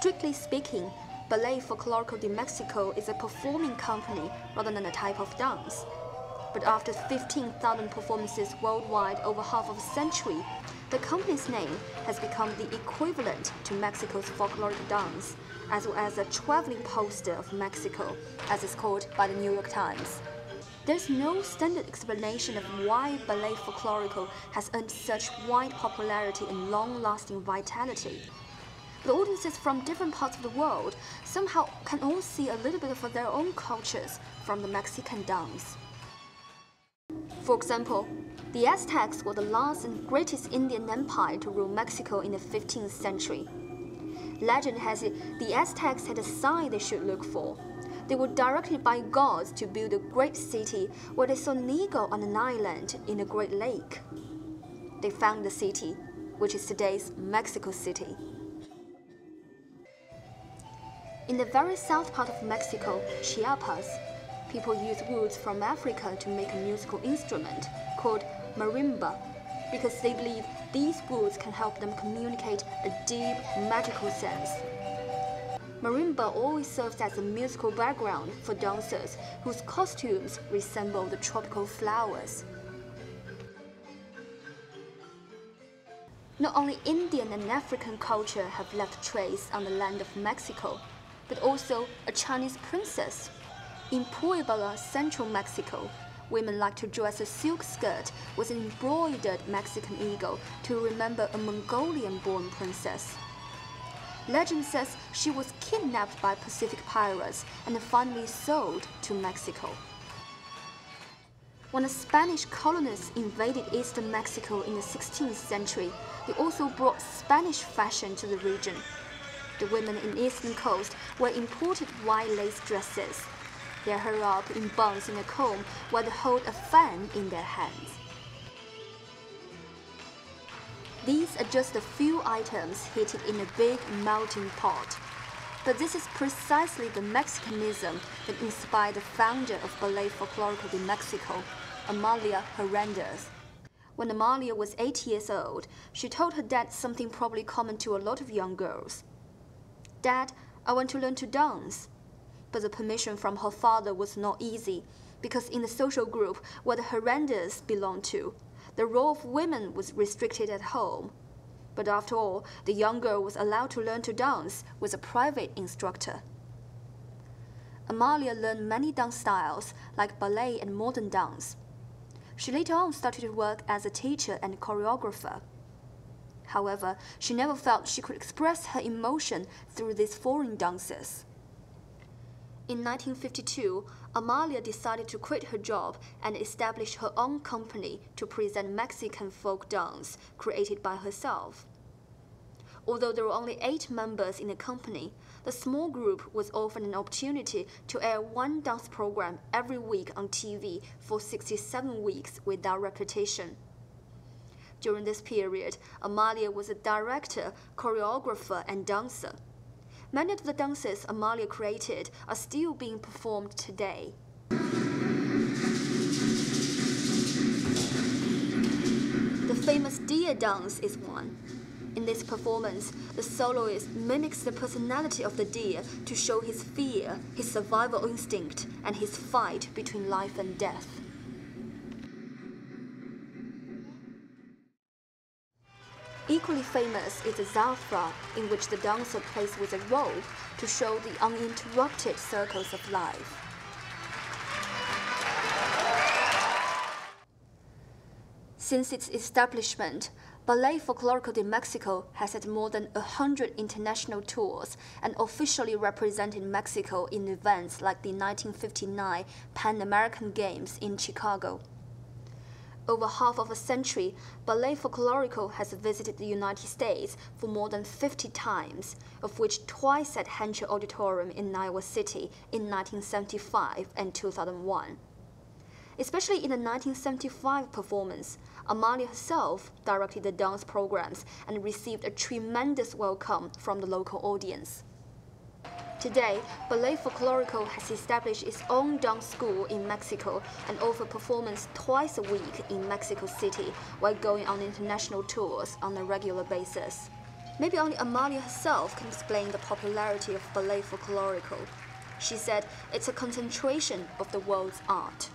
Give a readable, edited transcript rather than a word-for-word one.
Strictly speaking, Ballet Folklorico de Mexico is a performing company rather than a type of dance. But after 15,000 performances worldwide over half of a century, the company's name has become the equivalent to Mexico's folkloric dance, as well as a traveling poster of Mexico, as it's called by the New York Times. There's no standard explanation of why Ballet Folklorico has earned such wide popularity and long-lasting vitality. The audiences from different parts of the world somehow can all see a little bit of their own cultures from the Mexican dance. For example, the Aztecs were the last and greatest Indian empire to rule Mexico in the 15th century. Legend has it the Aztecs had a sign they should look for. They were directed by gods to build a great city where they saw an eagle on an island in a great lake. They found the city, which is today's Mexico City. In the very south part of Mexico, Chiapas, people use woods from Africa to make a musical instrument called marimba because they believe these woods can help them communicate a deep, magical sense. Marimba always serves as a musical background for dancers whose costumes resemble the tropical flowers. Not only Indian and African culture have left trace on the land of Mexico, but also a Chinese princess. In Puebla, central Mexico, women like to dress a silk skirt with an embroidered Mexican eagle to remember a Mongolian-born princess. Legend says she was kidnapped by Pacific pirates and finally sold to Mexico. When the Spanish colonists invaded eastern Mexico in the 16th century, they also brought Spanish fashion to the region. The women in the eastern coast wore imported white lace dresses. Their hair up in buns in a comb while they hold a fan in their hands. These are just a few items heated in a big melting pot. But this is precisely the Mexicanism that inspired the founder of Ballet Folklorico de Mexico, Amalia Hernandez. When Amalia was 8 years old, she told her dad something probably common to a lot of young girls. "Dad, I want to learn to dance." But the permission from her father was not easy, because in the social group where the Hernandez belonged to, the role of women was restricted at home. But after all, the young girl was allowed to learn to dance with a private instructor. Amalia learned many dance styles, like ballet and modern dance. She later on started to work as a teacher and choreographer. However, she never felt she could express her emotion through these foreign dances. In 1952, Amalia decided to quit her job and establish her own company to present Mexican folk dance created by herself. Although there were only 8 members in the company, the small group was offered an opportunity to air one dance program every week on TV for 67 weeks without repetition. During this period, Amalia was a director, choreographer, and dancer. Many of the dances Amalia created are still being performed today. The famous deer dance is one. In this performance, the soloist mimics the personality of the deer to show his fear, his survival instinct, and his fight between life and death. Equally famous is the Zafra, in which the dancer plays with a rope to show the uninterrupted circles of life. Since its establishment, Ballet Folklorico de Mexico has had more than 100 international tours and officially represented Mexico in events like the 1959 Pan American Games in Chicago. Over half of a century, Ballet Folklorico has visited the United States for more than 50 times, of which twice at Henschel Auditorium in Iowa City in 1975 and 2001. Especially in the 1975 performance, Amalia herself directed the dance programs and received a tremendous welcome from the local audience. Today, Ballet Folklorico has established its own dance school in Mexico and offers performance twice a week in Mexico City while going on international tours on a regular basis. Maybe only Amalia herself can explain the popularity of Ballet Folklorico. She said it's a concentration of the world's art.